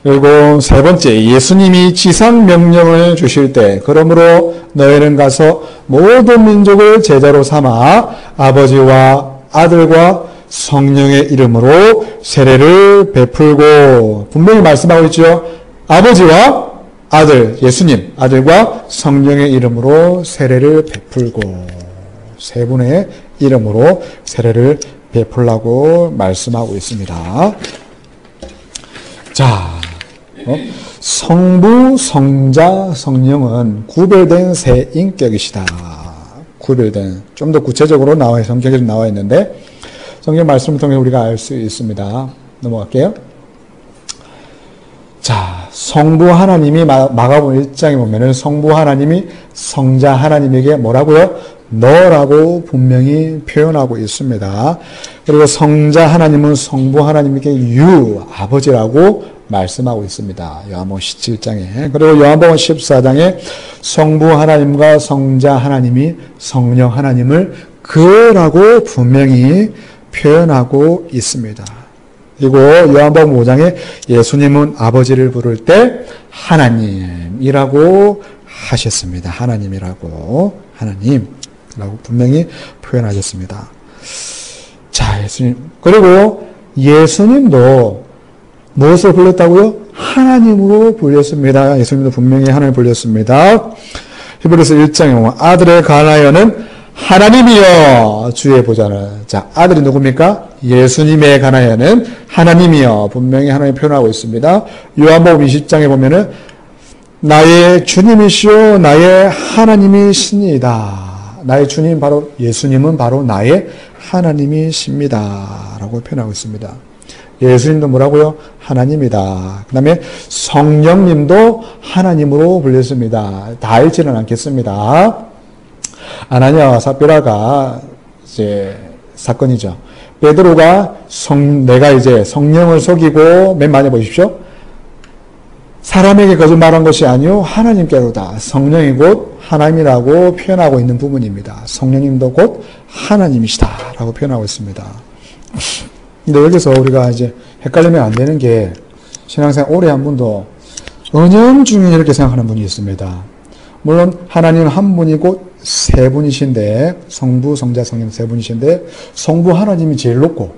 그리고 세 번째, 예수님이 지상 명령을 주실 때 그러므로 너희는 가서 모든 민족을 제자로 삼아 아버지와 아들과 성령의 이름으로 세례를 베풀고, 분명히 말씀하고 있죠. 아버지와 아들, 예수님, 아들과 성령의 이름으로 세례를 베풀고, 세 분의 이름으로 세례를 베풀라고 말씀하고 있습니다. 자, 성부, 성자, 성령은 구별된 세 인격이시다. 구별된, 좀 더 구체적으로 성경에 나와 있는데 성경 말씀을 통해 우리가 알 수 있습니다. 넘어갈게요. 자, 성부 하나님이 마가복음 1장에 보면은 성부 하나님이 성자 하나님에게 뭐라고요? 너라고 분명히 표현하고 있습니다. 그리고 성자 하나님은 성부 하나님께 유, 아버지라고 말씀하고 있습니다. 요한복음 17장에. 그리고 요한복음 14장에 성부 하나님과 성자 하나님이 성령 하나님을 그라고 분명히 표현하고 있습니다. 그리고 요한복음 5장에 예수님은 아버지를 부를 때 하나님이라고 하셨습니다. 하나님이라고, 하나님이라고 분명히 표현하셨습니다. 자, 예수님. 그리고 예수님도 무엇을 불렀다고요? 하나님으로 불렸습니다. 예수님도 분명히 하나님을 불렸습니다. 히브리서 1장에 보면 아들에 관하여는 하나님이여 주의 보좌를. 자, 아들이 누굽니까? 예수님에 관하여는 하나님이여 분명히 하나님 표현하고 있습니다. 요한복음 20장에 보면은 나의 주님이시오 나의 하나님이십니다. 나의 주님 바로 예수님은 바로 나의 하나님이십니다. 라고 표현하고 있습니다. 예수님도 뭐라고요? 하나님이다. 그 다음에 성령님도 하나님으로 불렸습니다. 다 읽지는 않겠습니다. 아나니아와 삽비라가 이제 사건이죠. 베드로가 내가 이제 성령을 속이고 맨 많이 보십시오. 사람에게 거짓말한 것이 아니요 하나님께로다. 성령이 곧 하나님이라고 표현하고 있는 부분입니다. 성령님도 곧 하나님이시다 라고 표현하고 있습니다. 근데 여기서 우리가 이제 헷갈리면 안 되는 게 신앙생활 오래 한 분도 은연중에 이렇게 생각하는 분이 있습니다. 물론 하나님 한 분이고 세 분이신데 성부, 성자, 성령 세 분이신데 성부 하나님이 제일 높고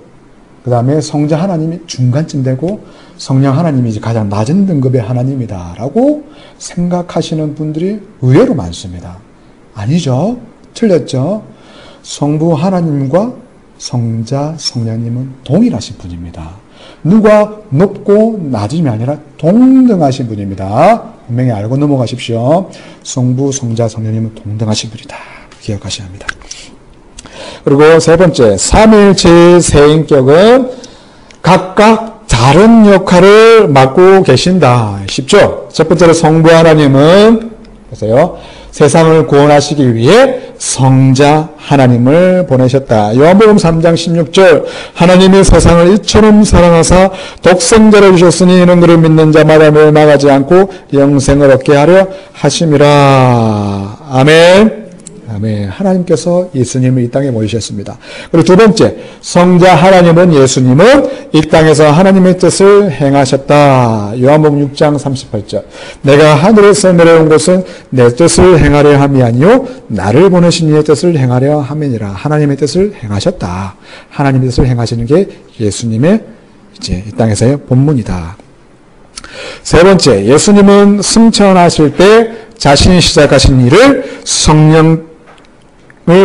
그 다음에 성자 하나님이 중간쯤 되고 성령 하나님이 이제 가장 낮은 등급의 하나님이다 라고 생각하시는 분들이 의외로 많습니다. 아니죠. 틀렸죠. 성부 하나님과 성자, 성령님은 동일하신 분입니다. 누가 높고 낮음이 아니라 동등하신 분입니다. 분명히 알고 넘어가십시오. 성부, 성자, 성령님은 동등하신 분이다. 기억하셔야 합니다. 그리고 세 번째, 삼위일체의 세 인격은 각각 다른 역할을 맡고 계신다. 쉽죠? 첫 번째로 성부 하나님은 보세요. 세상을 구원하시기 위해 성자 하나님을 보내셨다. 요한복음 3장 16절 하나님이 세상을 이처럼 사랑하사 독생자를 주셨으니 이는 그를 믿는 자마다 멸망하지 않고 영생을 얻게 하려 하심이라. 아멘. 아멘. 하나님께서 예수님을 이 땅에 모이셨습니다. 그리고 두 번째, 성자 하나님은 예수님은 이 땅에서 하나님의 뜻을 행하셨다. 요한복음 6장 38절. 내가 하늘에서 내려온 것은 내 뜻을 행하려 함이 아니요 나를 보내신 이의 뜻을 행하려 함이니라. 하나님의 뜻을 행하셨다. 하나님의 뜻을 행하시는 게 예수님의 이제 이 땅에서의 본문이다. 세 번째, 예수님은 승천하실 때 자신이 시작하신 일을 성령을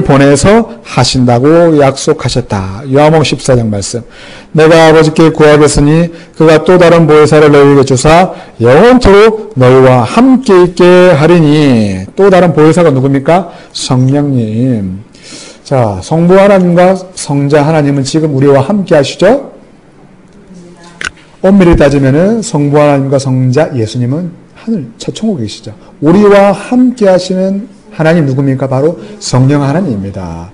보내서 하신다고 약속하셨다. 요한복음 14장 말씀. 내가 아버지께 구하겠으니 그가 또 다른 보혜사를 너희에게 주사 영원토록 너희와 함께 있게 하리니. 또 다른 보혜사가 누굽니까? 성령님. 자, 성부 하나님과 성자 하나님은 지금 우리와 함께 하시죠? 엄밀히 따지면은 성부 하나님과 성자 예수님은 하늘 천국에 계시죠. 우리와 함께 하시는 하나님 누굽니까? 바로 성령 하나님입니다.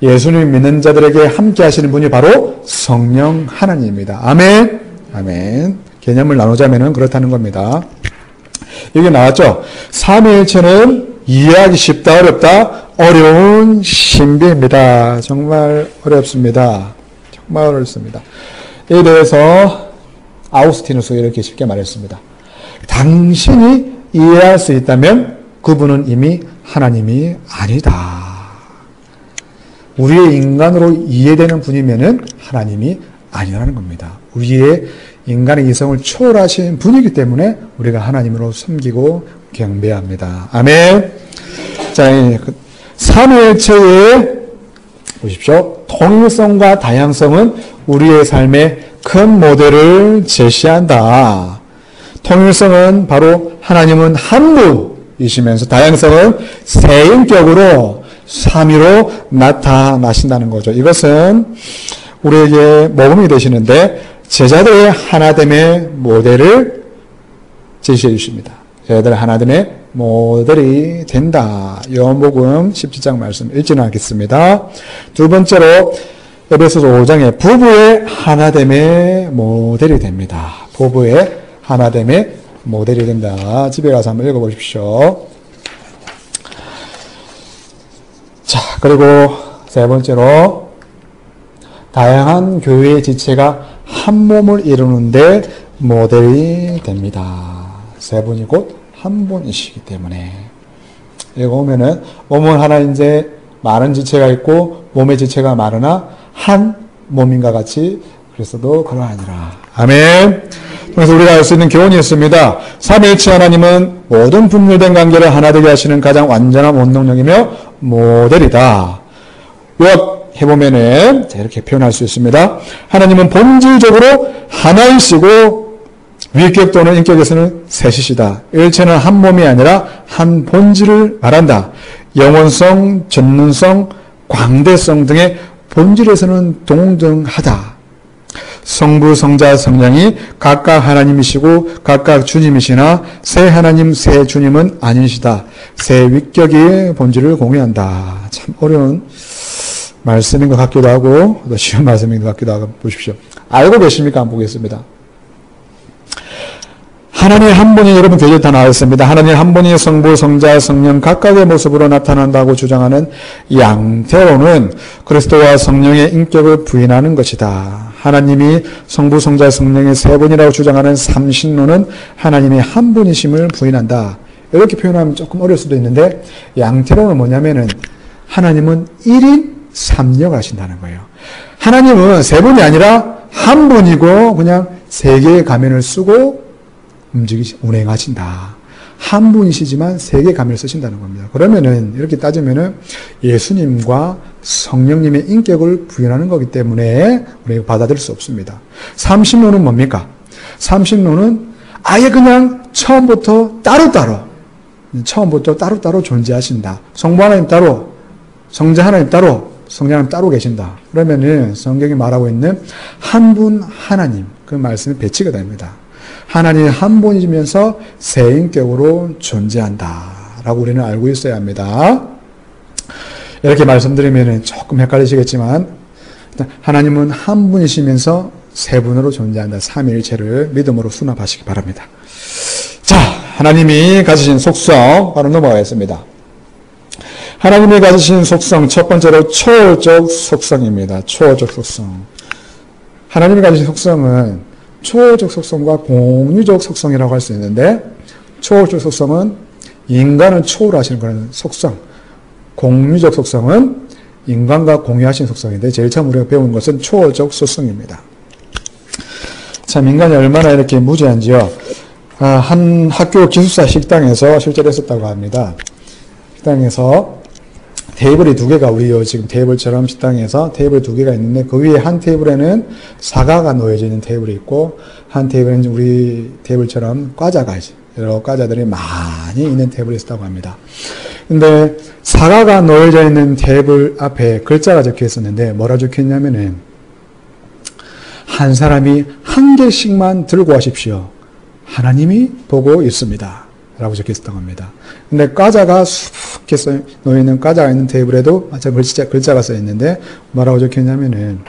예수님 믿는 자들에게 함께 하시는 분이 바로 성령 하나님입니다. 아멘. 아멘. 개념을 나누자면은 그렇다는 겁니다. 여기 나왔죠? 삼위일체는 이해하기 쉽다, 어렵다? 어려운 신비입니다. 정말 어렵습니다. 정말 어렵습니다. 이에 대해서 아우구스티누스가 이렇게 쉽게 말했습니다. 당신이 이해할 수 있다면 그분은 이미 하나님이 아니다. 우리의 인간으로 이해되는 분이면은 하나님이 아니라는 겁니다. 우리의 인간의 이성을 초월하신 분이기 때문에 우리가 하나님으로 섬기고 경배합니다. 아멘. 자, 삼위일체의 보십시오. 통일성과 다양성은 우리의 삶의 큰 모델을 제시한다. 통일성은 바로 하나님은 한 분이시면서 다양성은 세 인격으로 삼위로 나타나신다는 거죠. 이것은 우리에게 모범이 되시는데 제자들의 하나됨의 모델을 제시해 주십니다. 저희들 하나님의 모델이 된다. 요한복음 17장 말씀 읽지는 않겠습니다. 두 번째로 에베소서 5장에 부부의 하나됨의 모델이 됩니다. 부부의 하나됨의 모델이 된다. 집에 가서 한번 읽어보십시오. 자, 그리고 세 번째로 다양한 교회의 지체가 한 몸을 이루는데 모델이 됩니다. 세 분이 곧 한 분이시기 때문에. 여기 보면은 몸은 하나인데 많은 지체가 있고 몸의 지체가 많으나 한 몸인가 같이 그래서도 그러하니라. 아멘. 그래서 우리가 알 수 있는 교훈이 있습니다. 삼위일체 하나님은 모든 분열된 관계를 하나 되게 하시는 가장 완전한 원동력이며 모델이다. 요약해보면은 이렇게 표현할 수 있습니다. 하나님은 본질적으로 하나이시고 위격 또는 인격에서는 셋이시다. 일체는 한 몸이 아니라 한 본질을 말한다. 영원성, 전능성, 광대성 등의 본질에서는 동등하다. 성부, 성자, 성령이 각각 하나님이시고 각각 주님이시나 세 하나님, 세 주님은 아니시다. 세 위격의 본질을 공유한다. 참 어려운 말씀인 것 같기도 하고 또 쉬운 말씀인 것 같기도 하고 보십시오. 알고 계십니까? 한번 보겠습니다. 하나님 한 분이 여러분 교재 다 나와 있습니다. 하나님 한 분이 성부, 성자, 성령 각각의 모습으로 나타난다고 주장하는 양태론은 그리스도와 성령의 인격을 부인하는 것이다. 하나님이 성부, 성자, 성령의 세 분이라고 주장하는 삼신론은 하나님이 한 분이심을 부인한다. 이렇게 표현하면 조금 어려울 수도 있는데 양태론은 뭐냐면은 하나님은 1인 3역 하신다는 거예요. 하나님은 세 분이 아니라 한 분이고 그냥 세 개의 가면을 쓰고 운행하신다. 한 분이시지만 세 개의 가면을 쓰신다는 겁니다. 그러면은 이렇게 따지면은 예수님과 성령님의 인격을 부인하는 거기 때문에 우리가 받아들일 수 없습니다. 삼신론은 뭡니까? 삼신론은 아예 그냥 처음부터 따로따로 존재하신다. 성부 하나님 따로, 성자 하나님 따로, 성령 하나님 따로 계신다. 그러면은 성경이 말하고 있는 한 분 하나님 그 말씀이 배치가 됩니다. 하나님 한 분이면서 세 인격으로 존재한다라고 우리는 알고 있어야 합니다. 이렇게 말씀드리면 조금 헷갈리시겠지만 하나님은 한 분이시면서 세 분으로 존재한다. 삼위일체를 믿음으로 수납하시기 바랍니다. 자, 하나님이 가지신 속성 바로 넘어가겠습니다. 하나님이 가지신 속성 첫 번째로 초월적 속성입니다. 초월적 속성. 하나님이 가지신 속성은 초월적 속성과 공유적 속성이라고 할 수 있는데 초월적 속성은 인간을 초월하시는 그런 속성, 공유적 속성은 인간과 공유하신 속성인데 제일 처음 우리가 배운 것은 초월적 속성입니다. 참 인간이 얼마나 이렇게 무지한지요. 한 학교 기숙사 식당에서 실제로 했었다고 합니다. 식당에서 테이블이 두 개가 우리 지금 테이블처럼 식당에서 테이블 두 개가 있는데 그 위에 한 테이블에는 사과가 놓여져 있는 테이블이 있고 한 테이블에는 우리 테이블처럼 과자가 여러 과자들이 많이 있는 테이블이 있었다고 합니다. 근데 사과가 놓여져 있는 테이블 앞에 글자가 적혀 있었는데 뭐라 적혀 있냐면은 한 사람이 한 개씩만 들고 가십시오. 하나님이 보고 있습니다. 라고 적혀 있었다고 합니다. 근데 과자가 수북히 놓여있는 과자가 있는 테이블에도 글자가 써 있는데 뭐라고 적혀 있냐면은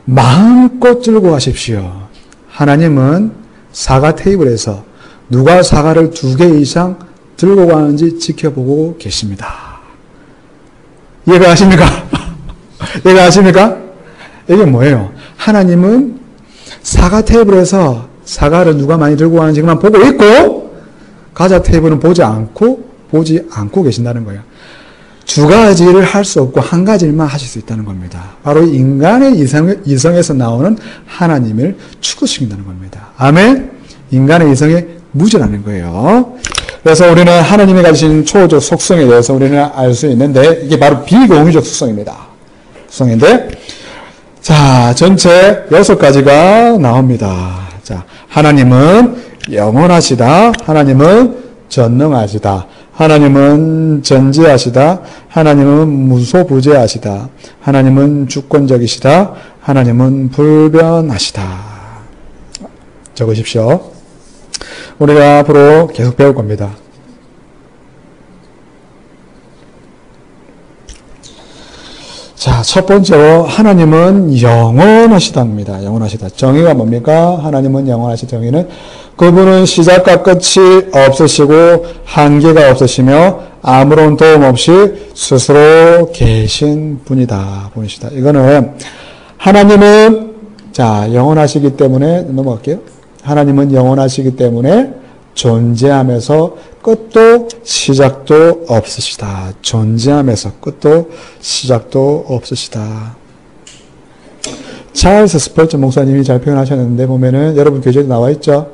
마음껏 들고 가십시오. 하나님은 사과 테이블에서 누가 사과를 2개 이상 들고 가는지 지켜보고 계십니다. 이해가 가십니까? 이해가 가십니까? 이게 뭐예요? 하나님은 사과 테이블에서 사과를 누가 많이 들고 가는지만 보고 있고 과자 테이블은 보지 않고 계신다는 거예요. 두 가지를 할 수 없고 한 가지만 하실 수 있다는 겁니다. 바로 인간의 이성에서 나오는 하나님을 추구시킨다는 겁니다. 아멘? 인간의 이성에 무지라는 거예요. 그래서 우리는 하나님이 가지신 초월적 속성에 대해서 우리는 알 수 있는데 이게 바로 비공유적 속성입니다. 속성인데 자, 전체 6가지가 나옵니다. 자, 하나님은 영원하시다. 하나님은 전능하시다. 하나님은 전지하시다. 하나님은 무소부재하시다. 하나님은 주권적이시다. 하나님은 불변하시다. 적으십시오. 우리가 앞으로 계속 배울 겁니다. 자, 첫 번째로 하나님은 영원하시다입니다. 영원하시다. 정의가 뭡니까? 하나님은 영원하신 정의는 그분은 시작과 끝이 없으시고 한계가 없으시며 아무런 도움 없이 스스로 계신 분이다. 분이시다. 이거는 하나님은 영원하시기 때문에 넘어갈게요. 하나님은 영원하시기 때문에 존재하면서 끝도 시작도 없으시다. 존재하면서 끝도 시작도 없으시다. 찰스 스펄전 목사님이 잘 표현하셨는데 보면은 여러분 교재에 나와 있죠.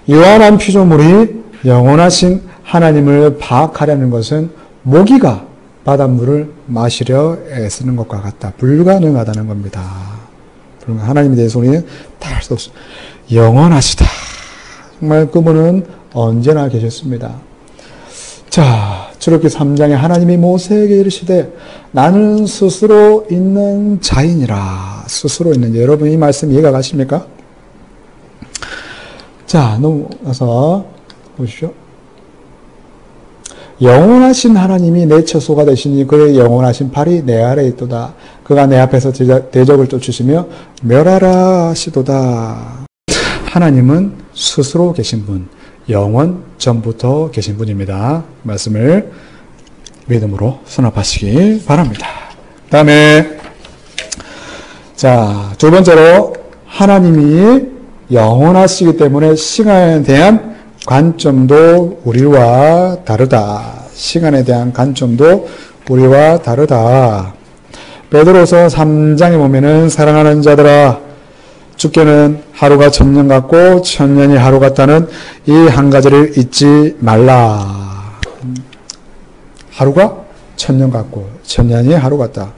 유한한 피조물이 영원하신 하나님을 파악하려는 것은 모기가 바닷물을 마시려 애쓰는 것과 같다. 불가능하다는 겁니다. 하나님에 대해서 우리는 다 할 수 없어. 영원하시다. 정말 그분은 언제나 계셨습니다. 자, 출애굽기 3장에 하나님이 모세에게 이르시되 나는 스스로 있는 자이니라. 스스로 있는 자. 여러분 이 말씀 이해가 가십니까? 자, 넘어가서 보십시오. 영원하신 하나님이 내 처소가 되시니 그의 영원하신 팔이 내 아래에 있도다. 그가 내 앞에서 대적을 쫓으시며 멸하라 하시도다. 하나님은 스스로 계신 분, 영원 전부터 계신 분입니다. 말씀을 믿음으로 수납하시기 바랍니다. 그 다음에 자, 두 번째로 하나님이 영원하시기 때문에 시간에 대한 관점도 우리와 다르다. 시간에 대한 관점도 우리와 다르다. 베드로서 3장에 보면은 사랑하는 자들아 주께는 하루가 천년 같고 천년이 하루 같다는 이 한 가지를 잊지 말라. 하루가 천년 같고 천년이 하루 같다.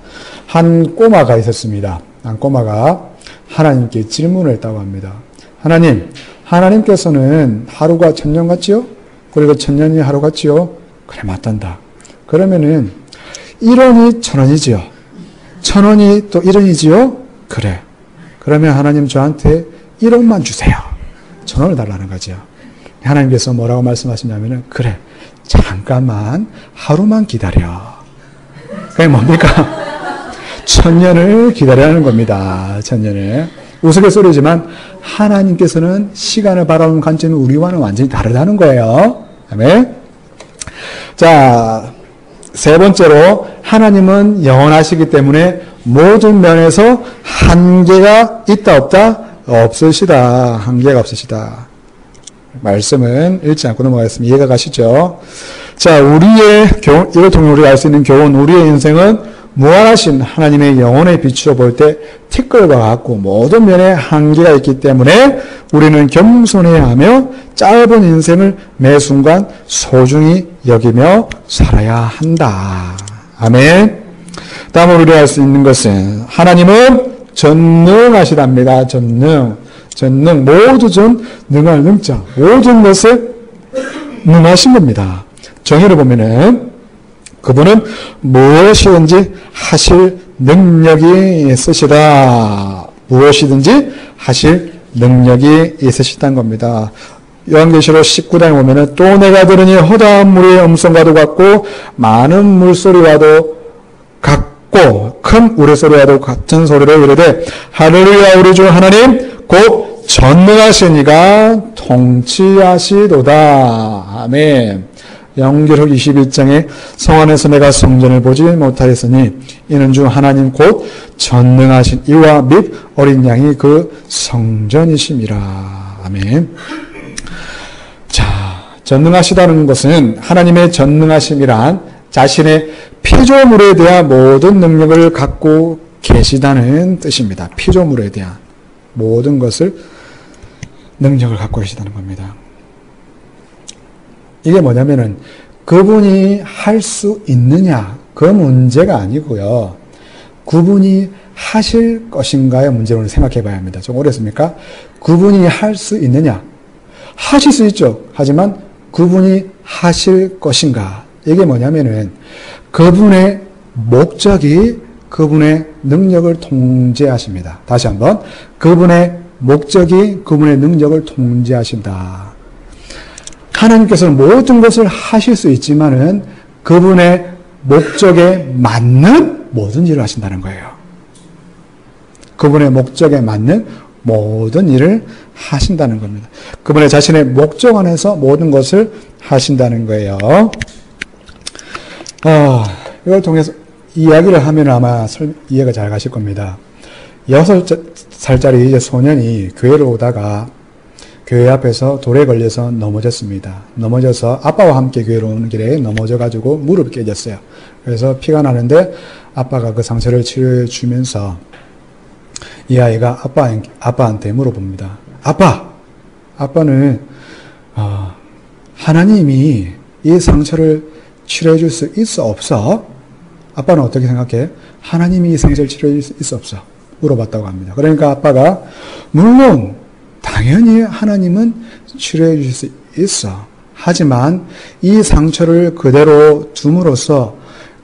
한 꼬마가 있었습니다. 한 꼬마가 하나님께 질문을 했다고 합니다. 하나님, 하나님께서는 하루가 천년 같지요? 그리고 천년이 하루 같지요? 그래, 맞단다. 그러면은 1원이 1000원이지요? 1000원이 또 1원이지요? 그래. 그러면 하나님 저한테 1원만 주세요. 1000원을 달라는 거죠. 하나님께서 뭐라고 말씀하시냐면은 그래, 잠깐만 하루만 기다려. 그게 뭡니까? 1000년을 기다리라는 겁니다. 1000년을. 우스갯소리지만 하나님께서는 시간을 바라보는 관점이 우리와는 완전히 다르다는 거예요. 아멘. 자, 세 번째로 하나님은 영원하시기 때문에 모든 면에서 한계가 있다 없다? 없으시다. 한계가 없으시다. 말씀은 읽지 않고 넘어가겠습니다. 이해가 가시죠? 자, 우리의 교훈, 이걸 통해 우리가 알 수 있는 교훈, 우리의 인생은 무한하신 하나님의 영혼의 빛으로 볼 때 티끌과 같고 모든 면에 한계가 있기 때문에 우리는 겸손해야 하며 짧은 인생을 매 순간 소중히 여기며 살아야 한다. 아멘. 다음으로 우리가 알 수 있는 것은 하나님은 전능하시답니다. 전능, 모두 능할 능자, 모든 것에 능하신 겁니다. 정의를 보면은 그분은 무엇이든지 하실 능력이 있으시다. 무엇이든지 하실 능력이 있으시다는 겁니다. 요한계시록 19장에 보면은 또 내가 들으니 허다한 물의 음성과도 같고 많은 물소리와도 같고 큰 우레소리와도 같은 소리를 이르되 할렐루야 우리 주 하나님 곧 전능하신 이가 통치하시도다. 아멘. 영계록 21장에 성 안에서 내가 성전을 보지 못하였으니 이는 주 하나님 곧 전능하신 이와 및 어린 양이 그 성전이심이라. 아멘. 자, 전능하시다는 것은 하나님의 전능하심이란 자신의 피조물에 대한 모든 능력을 갖고 계시다는 뜻입니다. 피조물에 대한 모든 것을 능력을 갖고 계시다는 겁니다. 이게 뭐냐면은 그분이 할 수 있느냐 그 문제가 아니고요. 그분이 하실 것인가의 문제로 생각해 봐야 합니다. 좀 어렵습니까? 그분이 할 수 있느냐? 하실 수 있죠. 하지만 그분이 하실 것인가? 이게 뭐냐면은 그분의 목적이 그분의 능력을 통제하십니다. 다시 한번 그분의 목적이 그분의 능력을 통제하신다. 하나님께서는 모든 것을 하실 수 있지만은 그분의 목적에 맞는 모든 일을 하신다는 거예요. 그분의 목적에 맞는 모든 일을 하신다는 겁니다. 그분의 자신의 목적 안에서 모든 것을 하신다는 거예요. 이걸 통해서 이야기를 하면 아마 이해가 잘 가실 겁니다. 6살짜리 이제 소년이 교회를 오다가 교회 앞에서 돌에 걸려서 넘어졌습니다. 넘어져서 아빠와 함께 교회로 오는 길에 넘어져가지고 무릎이 깨졌어요. 그래서 피가 나는데 아빠가 그 상처를 치료해 주면서 이 아이가 아빠한테 물어봅니다. 아빠는 하나님이 이 상처를 치료해 줄 수 있어 없어? 아빠는 어떻게 생각해? 하나님이 이 상처를 치료해 줄 수 있어 없어? 물어봤다고 합니다. 그러니까 아빠가 물론 당연히 하나님은 치료해 주실 수 있어. 하지만 이 상처를 그대로 둠으로써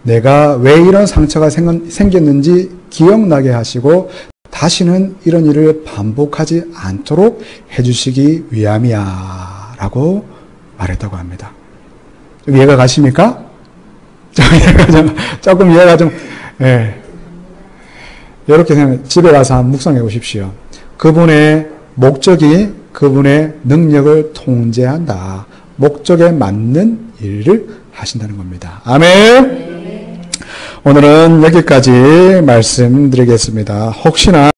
내가 왜 이런 상처가 생겼는지 기억나게 하시고 다시는 이런 일을 반복하지 않도록 해주시기 위함이야 라고 말했다고 합니다. 좀 이해가 가십니까? 조금 이해가 좀 이렇게 생각, 집에 가서 한번 묵상해 보십시오. 그분의 목적이 그분의 능력을 통제한다. 목적에 맞는 일을 하신다는 겁니다. 아멘. 오늘은 여기까지 말씀드리겠습니다. 혹시나